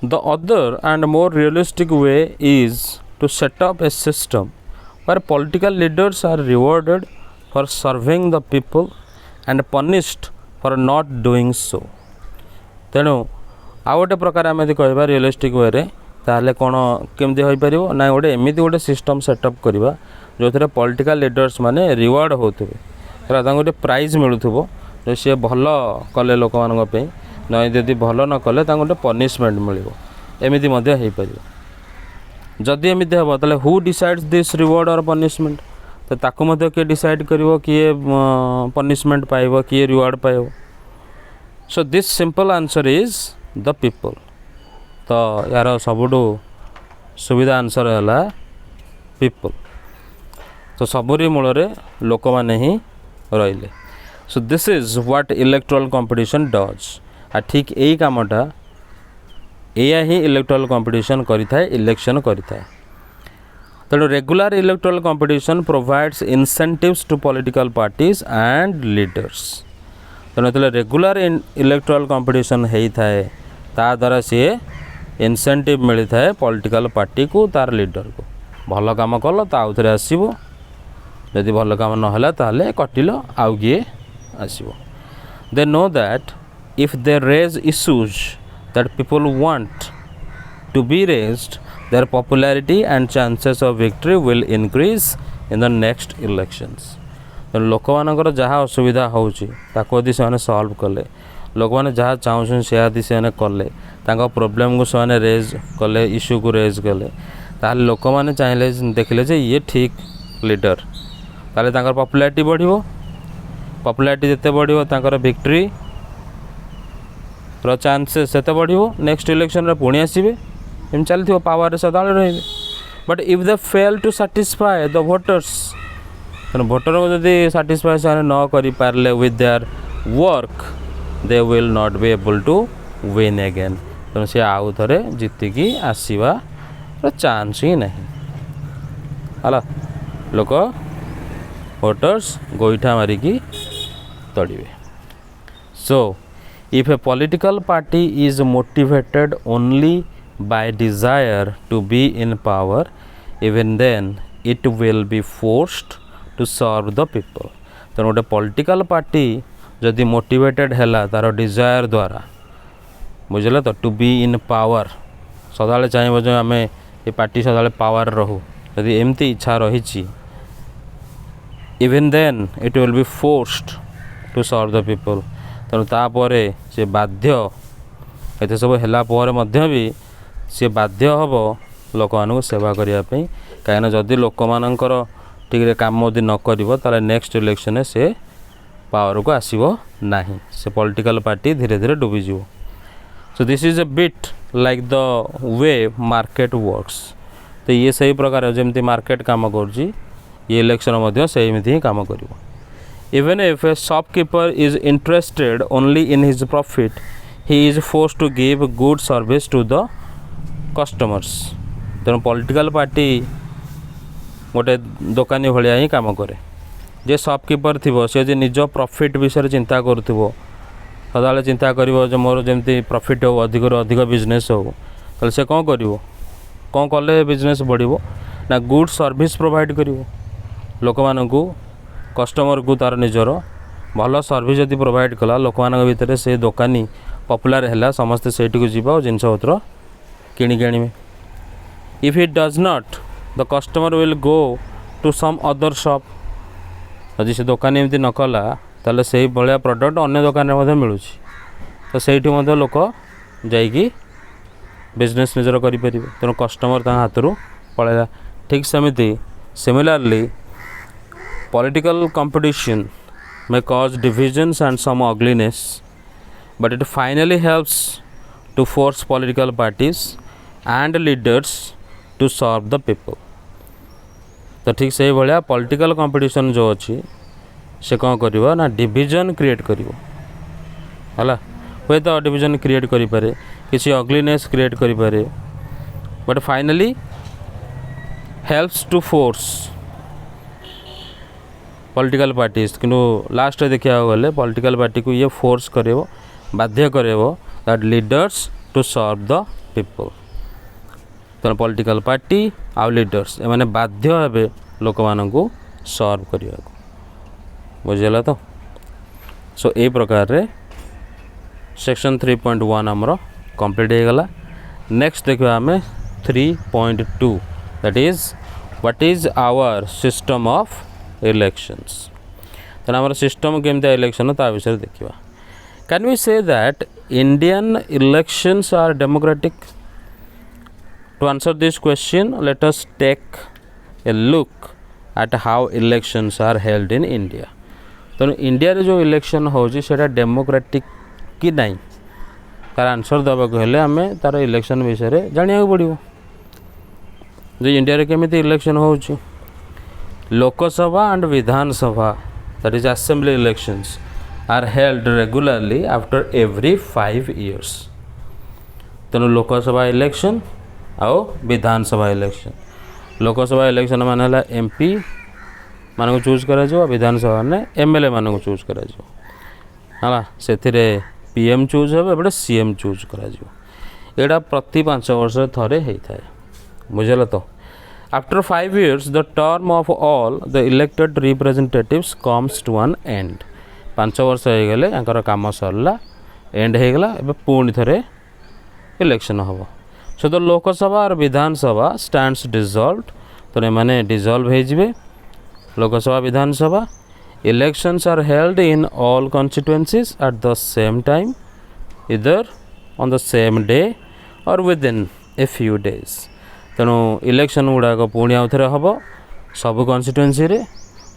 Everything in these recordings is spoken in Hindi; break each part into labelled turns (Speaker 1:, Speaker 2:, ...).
Speaker 1: The other and more realistic way is to set up a system where political leaders are rewarded for serving the people and punished for not doing so. तेणु आउ गोटे प्रकार आम यदि कह रियलिस्टिक वे ताहले कौन केमती हो पार ना गोटे एमती गोटे सिस्टम सेटअप करवा जो थे पॉलिटिकल लीडर्स माने रिवार्ड होते गोटे प्राइज मिलूब जो सी भल कले लोक मानी ना यदि भल न कले गोटे पनिशमेंट मिल एमती हो पार जदि एमती हम ताले हु डिसाइड्स दिस रिवार्ड और पनिशमेंट तो ताकू किए डिसाइड कर किए पनिशमेंट पाइब किए रिवार्ड पाइब so this simple answer is the people तो यार सबुठू सुविधा आंसर है पीपल तो सबुरी मूल लोक मैंने ही रहिले so this is what electoral competition does आ ठीक यही कामटा या ही इलेक्टोरल कंपटीशन करिथाए इलेक्शन करिथाए तेणु regular electoral competition provides incentives to political parties and leaders तेणु जो रेगुलर इलेक्टोरल कंपटीशन होता है ता द्वारा सी इंसेंटिव मिलता है पॉलिटिकल पार्टी को तार लीडर को भल काम कल तो आउ थे आसो जदि भल काम ना ताहले कटिल आउ किए आसो they know that if they raise issues that people want to be raised their popularity and chances of victory will increase in the next elections तो लोक मानकर जहाँ असुविधा होची ताको यदि से सॉल्व कले लोक मैंने जहाँ चाहूँ से यदि से कले तांको प्रॉब्लम को से रेज कले इश्यू को रेज कले ताहले लोक मैंने चाहिए देखिले जे ये ठीक लीडर ताहले तांकर पॉपुलैरिटी बढ़िबो पॉपुलैरिटी जिते बढ़िबो तांकर विक्ट्री रो चांसेस से बढ़ो नेक्स्ट इलेक्शन रे पुणी आसबे एम चलती पावर सदा रे but if they fail to satisfy the voters तेना भोटर को जब साटिस्फाई से न करि पारले with their work they will not be able to win again तेना सी आउ थे जीतिकी आसबार चांस ही नहीं है लोक वोटर्स गोईठा मारिकी तड़िए so if a political party is motivated only by desire to be in power even then it will be forced to serve the people तो गोटे पॉलिटिकल पार्टी जदि मोटिवेटेड है तार डिजायर द्वारा बुझे तो टू बी इन पावर सदा चाहब जो आम ये पार्टी सदा पावर रहू यदि एमती इच्छा रही even then it will be forced to serve the people तेणु तापर सी बाध्य एत सब है भी सी बाध्य हम लोक मानक सेवा करने कहीं जदि लोक मानकर ठीक काम यदि न कर नेक्स्ट इलेक्शन से पावर को आसब ना से पॉलिटिकल पार्टी धीरे धीरे डूबीज so this is a bit like the way market works तो ये सही प्रकार जमी मार्केट काम कर इलेक्शन से ही काम कर Even if a shopkeeper is interested only in his profit, he is forced to give good service to the customers. तेणु पॉलिटिकल पार्टी गोटे दुकानी भाया ही काम करे जे शॉपकीपर थी सी जो निज प्रॉफिट विषय चिंता करुव सदा चिंता कर मोर जमी प्रॉफिट हो अधिक अधिक बिजनेस हो तो से कौन कर कौन कले बिजनेस बढ़ो ना गुड सर्विस प्रोवाइड कर लोक मानू कस्टमर को तार निजर भल सर्विस जब प्रोवाइड कला लोक मान भितर से दुकानी पॉपुलर है समस्ते से जीवा और जिनस पत्र किणिक आने if it does not the customer will go to some other shop यदि से दुकानी एमती न कला ताले से भाया प्रोडक्ट अन्य दुकान में मिलूँ तो से लोक जाइकी बिजनेस निजर करें तेणु कस्टमर हाथ रू पलैला ठीक सेमती similarly political competition may cause divisions and some ugliness but it finally helps to force political parties and leaders to serve the people तो ठीक से भाया पॉलिटिकल कंपटीशन जो अच्छी से कौन कर ना डिविजन क्रिएट कर हुए तो डिविजन क्रिएट करें किसी अग्लीनेस क्रिएट करें but finally helps to force political parties कि लास्ट देखा गले पॉलिटिकल पार्टी को ये फोर्स कर बाध्य कर that leaders to serve the people तेणु पॉलिटिकल पार्टी आउ लीडर्स एमाने बाध्य हेबे लोक मानकू सर्व करिया बुझिला तो सो ए प्रकार रे सेक्शन 3.1 आमर कंप्लीट हो गला नेक्स्ट देखिबा हमें 3.2 that is what is our system of elections तेणु आमर सिस्टम केमती इलेक्शन ता विषय देखिबा can we say that Indian elections are democratic To answer this question, let us take a look at how elections are held in India. तो इंडिया रे जो इलेक्शन होची सेटा डेमोक्रेटिक कि नहीं तार आंसर दबा कहले हमें तार इलेक्शन विषय रे जानिया पड़िबो जे इंडिया रे केमिति इलेक्शन होची Lok Sabha and Vidhan Sabha that is assembly elections are held regularly after every 5 years तेणु लोकसभा इलेक्शन आओ विधानसभा इलेक्शन लोकसभा इलेक्शन मान है एमपी मान को चूज करा विधानसभा ने एमएलए मान को चूज करा है से पीएम चूज हे एपटे सीएम चूज करा एटा प्रति 5 वर्ष थरे होता है बुझल तो after 5 years the term of all the elected representatives comes to an end 5 वर्ष हो गले याकर काम सरला एंड हो गला एबे पुणी थरे इलेक्शन हम सो द लोकसभा और विधानसभा स्टैंड्स डिजॉल्व तो मैंने डिजॉल्व हो Lok Sabha Vidhan Sabha elections are held in all constituencies at the same time इधर ऑन द सेम डे और within a few days तेणु इलेक्शन गुड़ाक पुणी आउ थे हम सब कॉन्स्टिट्युएंसी रे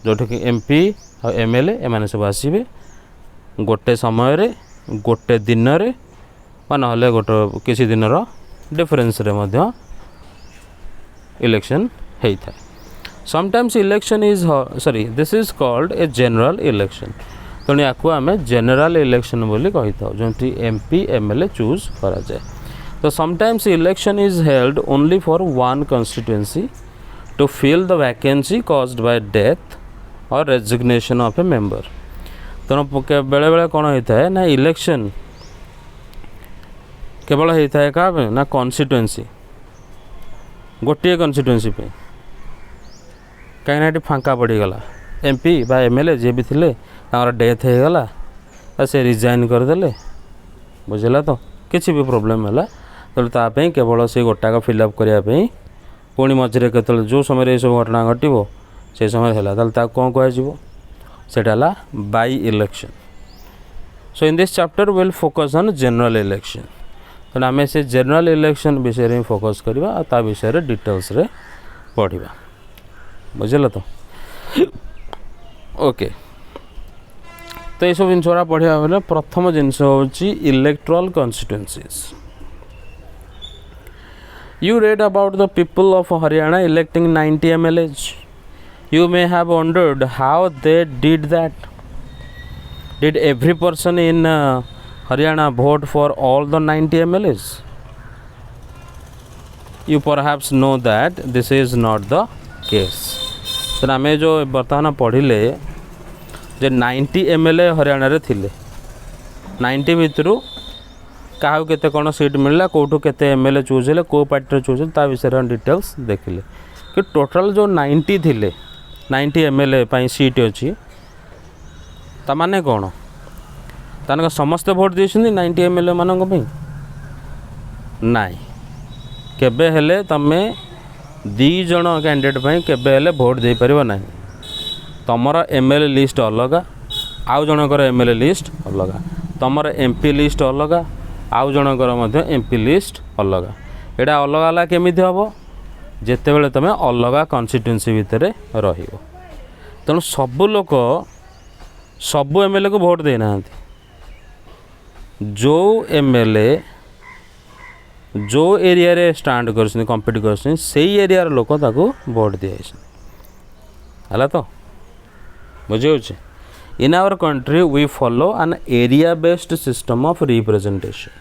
Speaker 1: जोठी कि एमपी और एमएलए एमाने सब आसबे गोटे समय गोटे दिन रे ना गोटे किसी दिन डिफरेंस रे मध्य इलेक्शन होता है sometimes election is sorry this is called a general election तेणु या आम जनरल इलेक्शन बोली कही था जो एमपी एमएलए चूज करा जाए तो sometimes election is held only for one constituency to fill the vacancy caused by death or resignation of a member तेणु बेले बेले कौन होता है ना इलेक्शन केवल होता है क्या ना कॉन्स्टिट्युएंसी गोटे कॉन्स्टिट्युएंसी पे कहीं फांका पड़गला एमपी बा एमएलए जी भी थे डेथ हो गला से रिजाइन करदे बुझला तो किसी भी प्रोब्लेम है तो ताप केवल से गोटाक फिलअप करने पुणी मझे के जो समय ये सब घटना घटो से समय है कौन कहला by election so in this chapter will focus on general election तो आम से जनरल इलेक्शन विषय में फोकस करवा ता विषय डिटेल्स रे पढ़ा बुझल तो ओके तो ये सब जिन पढ़ा बेले प्रथम जिनस हूँ electoral constituencies you read about the people of Haryana electing 90 MLAs you may have wondered how they did that did every person in Haryana vote for all the 90 MLAs you perhaps know that this is not the case तो आम जो बर्तमान पढ़ले जे 90 MLA हरियाणा रे थिले 90 भितर क्या केते कौन सीट मिलला कौटू केते MLA चूज है को पार्टी चूज है ता विषय डिटेल्स देखिले कि टोटल जो 90 थिले 90 MLA पाई सीट अच्छी ताने कौन तान समस्ते भोट देछन 90 MLA मानक नाई केबे हेले तमे 2 जण कैंडिडेट पाई केबे हेले भोट दे परिबो नाही तमर MLA लिस्ट अलग आउ जनकर MLA लिस्ट अलग तमर MP लिस्ट अलग आउ जनकर मध्य MP लिस्ट अलग एटा अलग अलग केमिति हबो जेते बेले तमे अलग कॉन्स्टिट्युएंसी भितर रहिबो तेणु सबु लोक सबु MLA को भोट देना जो MLA जो एरिया रे स्टांड कर कम्पीट कर एरिया लोक ताको भोट दिया है तो बुझे in our country we follow an area based system of representation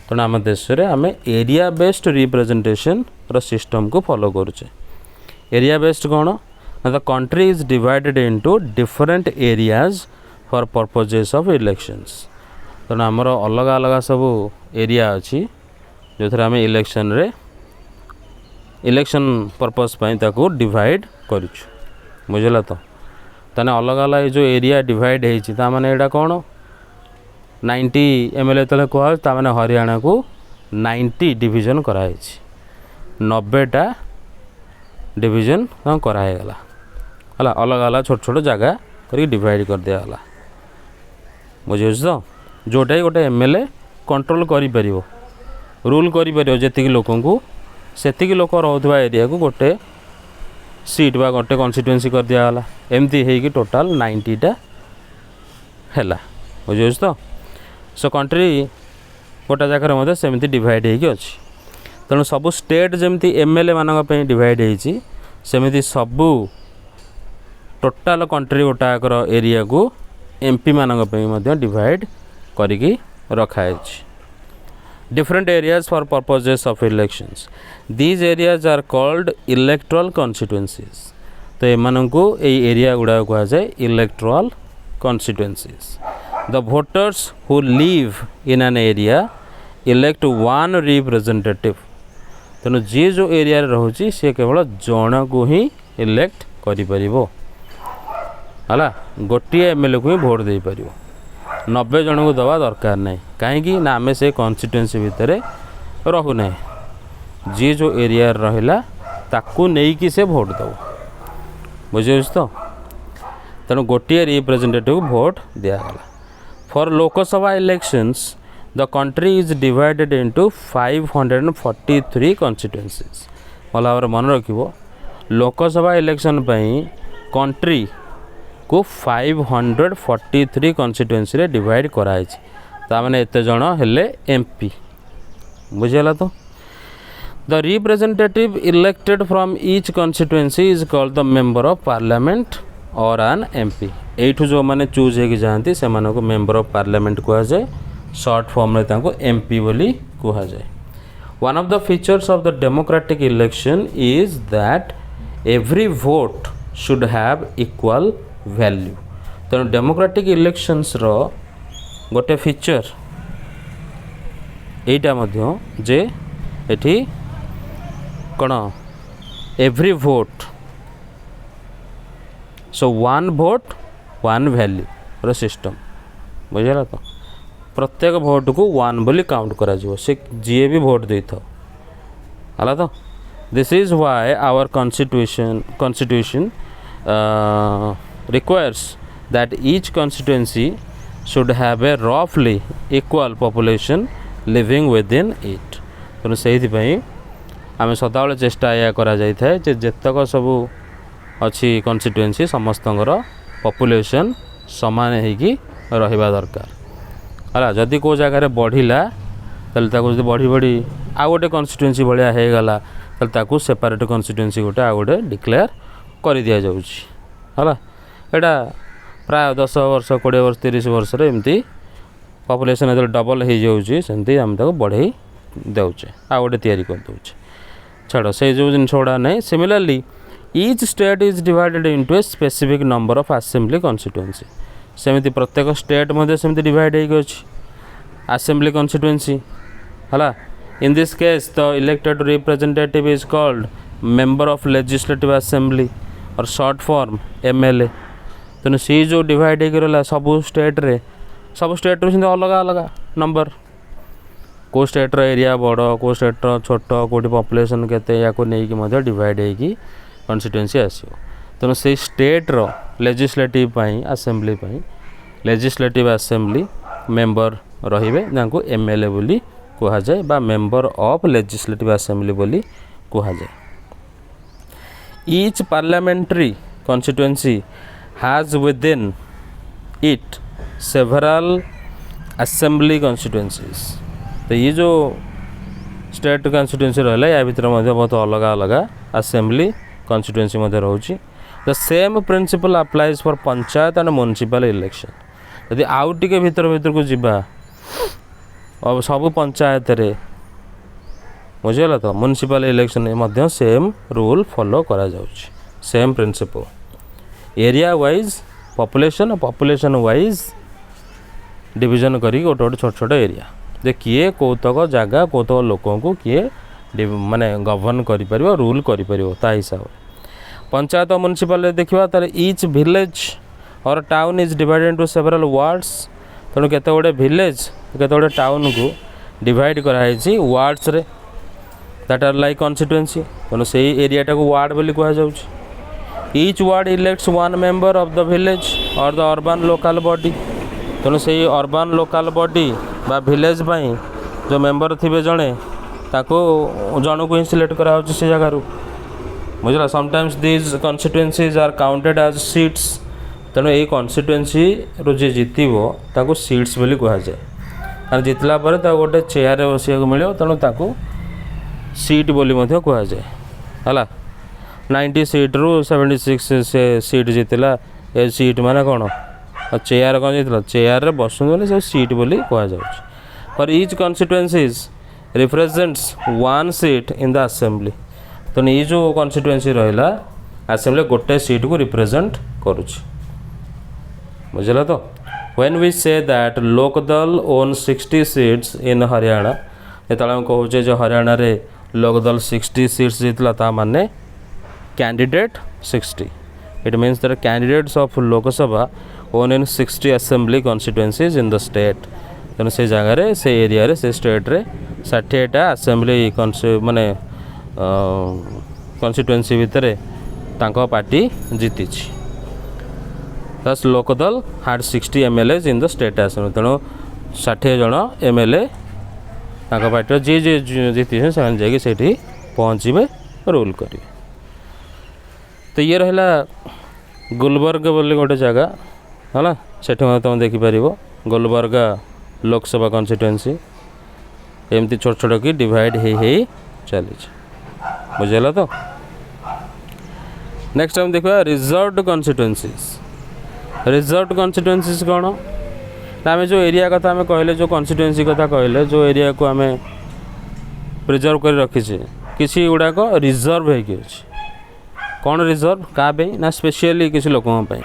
Speaker 1: तेणु आम देश में आम एरिया बेस्ड रिप्रेजेंटेशन रो सिस्टम को फॉलो करुचे एरिया बेस्ड कौन the country is divided into different areas for purposes of elections तेणु आमर अलग अलग सब एरिया अच्छी जो थे आम इलेक्शन रे इलेक्शन पर्पस ताको डिवाइड करूँ बुझला तो ताने अलग अलग जो एरिया डिवाइड होता माने एटा कौन 90 MLA तले कह मैंने हरियाणा को 90 डिविजन कराई 90टा डिविजन कराईगला है अलग अलग छोट छोट जगह कर डिवाइड कर दिगला बुझे तो जोटा गोटे MLA कंट्रोल करि रूल करि जी लोक को सेतिक लोक रोथवा एरिया को गोटे सीट बा गोटे कन्स्टिट्युएंसी कर दिगला एमती है टोटाल 90टा है बुझे तो सो कंट्री गोटा जगह सेमती डिवाइड होगी अच्छी तेणु सबू स्टेट जमी MLA मानक डिवाइड होती सेमती सबू टोटाल कंट्री गोटाकर एरिया को MP मानक डिवाइड करिकी रखाई different areas for purposes of elections these areas are called electoral constituencies तो एमान को एरिया गुड़ा कह जाए electoral constituencies the voters who live in an area elect one representative तेणु जी जो एरिया रोचे सी केवल जन को ही इलेक्ट करा गोटे MLA को ही भोट दे पार 90 जन को दवा दरकार नहीं कहीं ना आम से कन्स्टिट्युएंसी भितर रोना जी जो एरिया रहा ताकू नहीं कि से भोट दब बुझे तो तेणु गोटे रिप्रेजेंटेटिव भोट दिगला for Lok Sabha elections the country is divided into 543 constituencies भल भाव मन रखिबो लोकसभा इलेक्शन कंट्री को 543 कन्स्टिट्युएंसी रे डिवाइड कराई ताने एते जन हेले MP बुझेला तो the representative elected from each constituency is called the member of parliament or an MP एठू जो माने चूज होगी जाती से माने को मेंबर ऑफ पार्लियामेंट कहा जाए शॉर्ट फॉर्म रे ताको MP बोली कहा जाए one of the features of the democratic election is that every vote should have equal value तेणु डेमोक्रेटिक इलेक्शंस रो गोटे फीचर एटा मध्य जे एठी कौन every vote so one vote one value रो सिस्टम बुझेगा तो प्रत्येक भोट को वन बोली काउंट करा से जी भी भोट दे था है तो this is why our constitution requires that each constituency should have a roughly equal population living within it तेणु से आम सदाबले चेष्टा या करा जाए जेतक सब अच्छी कन्स्टिट्युएंसी समस्तंकर पॉपुलेशन समान होगी रहिबा दरकार है जदि को जगह बढ़िला ताकि बढ़ी बढ़ी आउ गोटे कन्स्टिट्युएंसी भाया हो गला ताकि सेपरेट कन्स्टिट्युएंसी गोटे आउ गोटे डिक्लेयर कर दि जाऊँगी एटा प्राय 10 वर्ष 20 वर्ष 30 वर्ष एमती पॉपुलेशन जो डबल हो जाती आम बढ़े दे आ गोटे तैयारी कर दे छाड़ से जो जिन गुड़ा नहीं similarly each state is divided into a specific number of assembly constituency सेमती प्रत्येक स्टेट सेमती डिवाइड हो असेंबली कन्स्टिट्युएंसी है in this case the elected representative is called member of legislative assembly or short form MLA तेणु सी जो डिवाइड हो सबू स्टेट रे अलग अलग नंबर को स्टेट रो एरिया बड़ को स्टेट रो छोट कोटी पॉपुलेशन केते या को नहीं कि डिवाइड होगी कन्स्टिट्युएंसी आसो तेणु से स्टेट रो लेजिस्लेटिव पाई असेंबली पाई लेजिस्लेटिव असेंबली मेंबर रहिबे तांको MLA बोली कहा जाए बा मेंबर ऑफ लेजिस्लेटिव असेंबली बोली कहा जाए each parliamentary constituency has within it several assembly constituencies तो ये जो स्टेट कन्स्टिट्युएंसी रहा या भीतर बहुत अलग अलग असेंबली कन्स्टिट्युएंसी रोचे the same principle applies for panchayat and municipal election यदि आउ टे भीतर भीतर को जीवा अब सब पंचायत रे बुझेगा तो municipal election same rule follow करा जाउछि same principle area wise population wise division करी गोटे गोटे छोट छोट एरिया जे किए कौतक जगह कौतक लोक को किए माने गवर्न कर रूल कर हिसाब से पंचायत म्युनिसिपालिटी देखा तार each village or town is divided into several wards तेणु केते गुडे विलेज केते गुडे टाउन को डिवाइड कराई वार्ड्स रे दैट आर लाइक कन्स्टिट्युएंसी तेणु से एरियाटा को वार्ड बोली कह जाउछि each ward elects one member of the village or the urban local body तेणु से अर्बन लोकल बॉडी बा विलेज पाई जो मेंबर थिबे जणे ताको जन को ही सिलेक्ट करा से जगार बुझला sometimes these constituencies are counted as seats तेणु ये कन्स्टिट्युएंसी रो जे जितबो ताको सीट्स बोली कह जाए और जितला पर गोटे चेयर बसिया मिले तेणु ताको सीट बोली मध्य कह जाए है 90 सीट रु 76 से सीट जीतला ए सीट माने कौन चेयर कौन जीतला चेयर रे बसुन बोले सब सीट बोली कह जाउछ for each constituencies represents one seat in the assembly तो ये जो कन्स्टिट्युएंसी रहिला असेंबली गोटे सीट को रिप्रेजेंट करुछ बुझला तो when we say that Lok Dal won 60 seats in Haryana जेतले हम कहूचे जो हरियाणा रे लोकदल 60 सीट्स जीतला ता माने candidate 60 it means that candidates of Lok Sabha own in 60 assembly constituencies in the state तेणु से जगह से एरिया रे से स्टेट रे 60टा असेंबली माने कॉन्स्टिट्युएंसी भितर तांको पार्टी जीति दस Lok Dal had 60 MLAs in the state assembly तेणु 60 जन MLA तांको पार्टी जी जी जीति से जाकि सेठी पहुँचे रूल करेंगे तो ये रहा गुलबर्ग बोली गोटे जगह है ना सेठ तुम देखिपर गुलबर्ग लोकसभा कन्स्टिट्युएंसी एमती छोट छोट कि डिवाइड हो चली बुझेगा तो नेक्स्ट हम देखा रिजर्व्ड कन्स्टिट्युएंसीज कौन ना आम जो एरिया कथा आम कहले जो कन्स्टिट्युएंसी कथा कहले जो एरिया को आम प्रिजर्व कर रखीचे किसी गुड़ाक रिजर्व हो कौन रिजर्व क्या ना स्पेशली किसी लोगों पे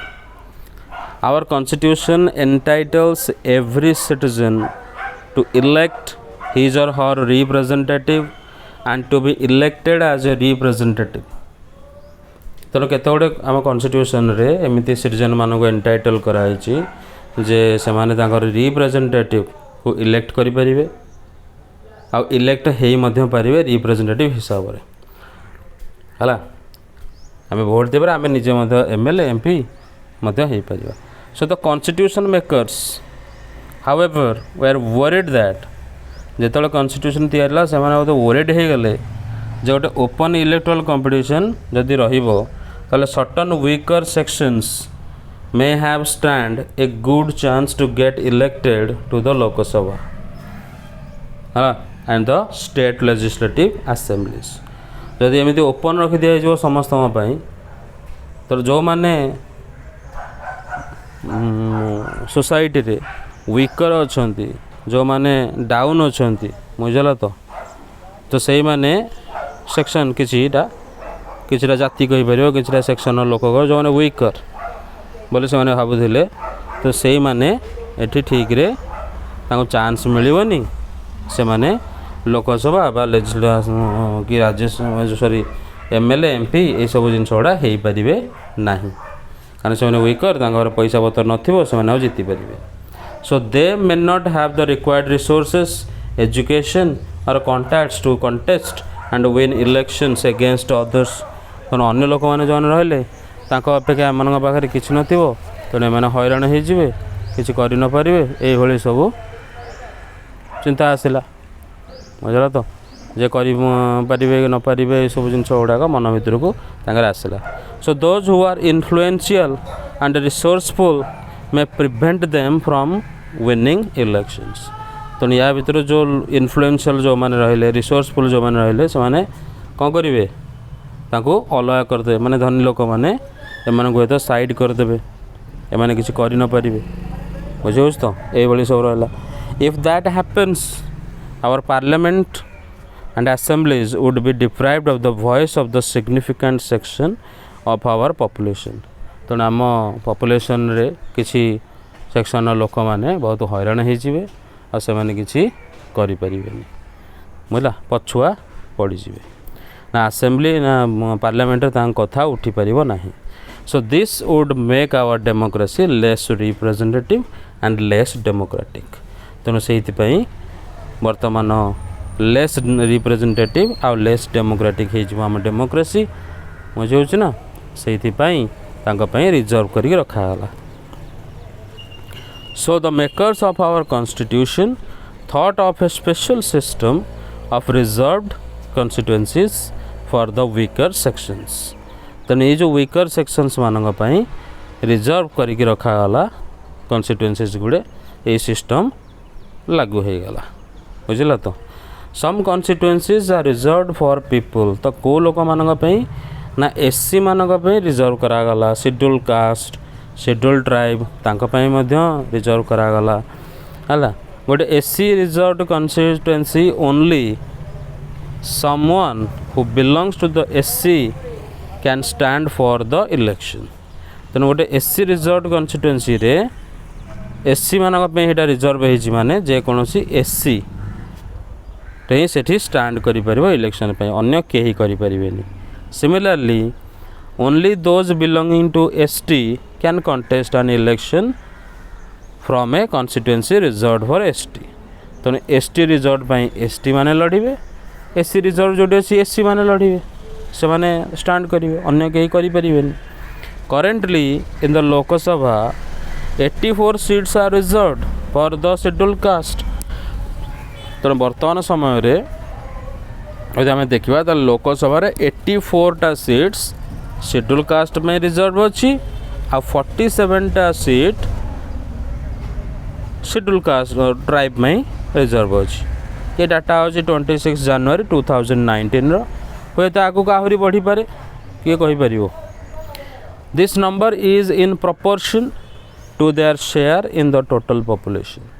Speaker 1: our constitution entitles every citizen to elect his or her representative and to be elected as a representative तेणु केते गुड़े आम कॉन्स्टिट्यूशन रे एमती सिटीजन मान को एंटाइटल कराई जे से माने तांकर रिप्रेजेंटेटिव को इलेक्ट करि परिबे आ इलेक्ट हेई मध्य पारिबे रिप्रेजेंटेटिव हिसाब रे हला आम भोट देवर आम निजे MLA MP हो पार so the constitution makers however we are worried that जिते कॉन्स्टिट्यूशन तैयार से वरीड हो गले जो गोटे ओपन इलेक्टोरल कंपटीशन जदि रहा certain weaker sections may have stand a good chance to get elected to the Lok Sabha and the state legislative assemblies जदि एमती ओपन रखी दिया समस्त तो जो माने सोसाइटी रे वीकर अच्छा जो माने डाउन अच्छा बुझल तो सही माने सेक्शन किछिटा जाति कहीपर किछिटा सेक्शन लोक जो माने वीकर बोले से माने भाबुथिले तो सही माने एठी ठीक रे ताको चांस मिलिवनी से माने लोकसभा बा लेजिस्लेटिव कि राज्य सॉरी MLA MP ये सब जिन गुड़ा हो पारे ना कारण से वीकर पैसा पतर नथिबो से जीति पारे so they may not have the required resources education और contacts to contest and win elections against others तेणु अन्य लोक मैंने जो रहिले अपेक्षा एम पाखे किसी नथिबो तेणु एम हैरान होइजिबे किसी कर न पारे ये सब चिंता आसला बुझल तो जे करें न पारे सब जिन गुड़ाक मन भर को आसला so those who are influential and resourceful may prevent them from winning elections तेणु या भर जो इन्फ्लुएंशियल जो मैंने रहिले रिसोर्सफुल जो मैंने रहिले से माने कौन करेंगे अलग करदे माने धनी लोक मैंने एम साइड करदे एम किसी कर न पारे बुझे तो ये सब रहा if that happens our parliament and assemblies would be deprived of the voice of the significant section of our population तो आम पॉपुलेशन रे किसी सेक्शन लोक माने बहुत हैरान हो से किसी କରିପାରିବେନି ବୁଝିଲା ପଛୁଆ ପଡ଼ିଯିବେ ନା ଆସେମ୍ବଲି ନା ପାର୍ଲାମେଣ୍ଟରେ ତାଙ୍କ କଥା ଉଠିପାରିବ ନାହିଁ so this would make our democracy less representative and less democratic ତେଣୁ ସେଇଥିପାଇଁ ବର୍ତ୍ତମାନ ଲେସ୍ ରିପ୍ରେଜେଣ୍ଟେଟିଭ୍ ଆଉ ଲେସ୍ ଡେମୋକ୍ରାଟିକ୍ ହେଇଯିବ ଆମ ଡେମୋକ୍ରାସି ବୁଝିହେଉଛି ନା ସେଇଥିପାଇଁ ତାଙ୍କ ପାଇଁ ରିଜର୍ଭ କରିକି ରଖାଗଲା So the makers of our constitution thought of a special system of reserved constituencies for the weaker sections. तेणु ये जो weaker sections मानक पाई रिजर्व करके रखा गला constituencies गुड़े ये system लागू हो गला बुझिला तो some constituencies are reserved for people तो को लोक मानक पाई ना एससी मानक पाई रिजर्व करा गला शेड्यूल कास्ट शेड्यूल ट्राइब तांको पाई मध्य रिजर्व करा गला हला गोटे SC reserved constituency only someone who belongs to the SC can stand for the election तेणु गोटे एससी रिजर्व्ड कन्स्टिट्युएंसी रे एससी मानक पाई हेटा रिजर्व हेछि माने जे कोनोसी एससी रे सेठी स्टैंड करि परिबो इलेक्शन पाई अन्य केही करि परिबेनी similarly only those belonging to ST can contest an election from a constituency reserved for ST तो ST reserved पाई ST माने लड़िबे SC reserved जोटे अछि SC माने लड़िबे से माने स्टैंड करिवे अन्य केही करि परिबेनी currently in the Lok Sabha 84 seats are reserved for the scheduled caste तो वर्तमान समय रे यदि आमे देखिबा त लोक सभा रे 84 टा सीट्स शेड्यूल कास्ट में रिजर्व अच्छी आ 47 टा सीट शेड्यूल कास्ट ट्राइब में रिजर्व अच्छी ये डाटा अच्छी 26 जनवरी 2019 हुए तो आगू आहरी बढ़ी पारे किए कहीपर this number is in proportion to their share in the total population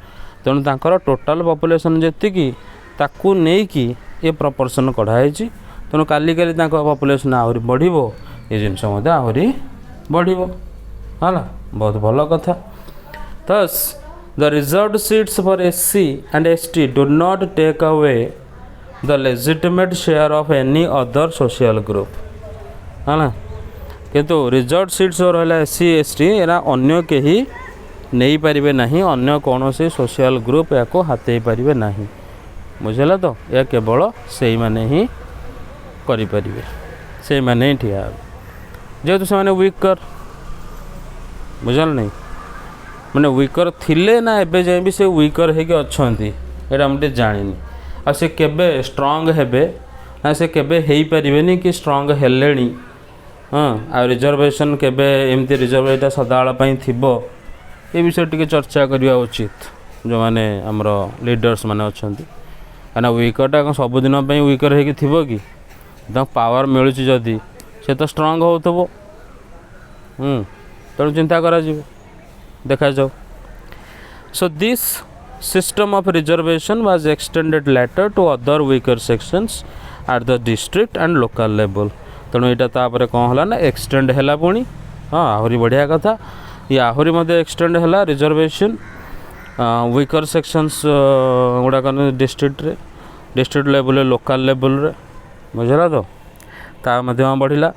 Speaker 1: तेणु तांकर टोटल पॉपुलेशन जी ताकू नहीं कि ये प्रपोर्शन कढ़ाई तेणु काली काली पॉपुलेशन आहरी बढ़िबो ये जिनस आहरी बढ़िबो हाला बहुत भल कथा थस the reserved seats for SC and ST do not take away the legitimate share of any other social group हाला किंतु रिजर्व्ड सीट्स रहा एससी एसटी एरा अन्य केही नहीं पारिबे नहीं अन्य कौन से सोशल ग्रुप या हाथई पारिबे नहीं बुझेला तो या केवल से माने ही करि परिबे से माने ही ठिया जेहेतु से वीकर बुझल नहीं मैंने वीकर थिले ना एबे जाए भी से वीकर होके अच्छी यहाँ मुझे जानी आ से केबे स्ट्रांग हेबे ना से केबे हेई परिबेनी कि स्ट्रांग हेलेनी हाँ आ रिजर्वेशन केबे एमती रिजर्व एटा सदाबेला पई थिबो ये विषय टिके चर्चा करवा उचित जो माने हमर लीडर्स माने अछंती काना वीकरटा सबुदिन वीकर होगी थी कि पावर मिलूँ जदि से तो स्ट्रांग होतबो तेणु चिंता करा देखा जाओ so this system of reservation was extended later to other weaker sections at the district and local level तेणु यहाँ तापर कौन है ना एक्सटेंड है पुणी हाँ आहरी बढ़िया कथा ये आहरी मध्य एक्सटेंड है रिजर्वेशन वीकर सेक्शंस गुड़ाक डिस्ट्रिक्ट लेवल लोकल लेवल बुझला तो ता बढ़िला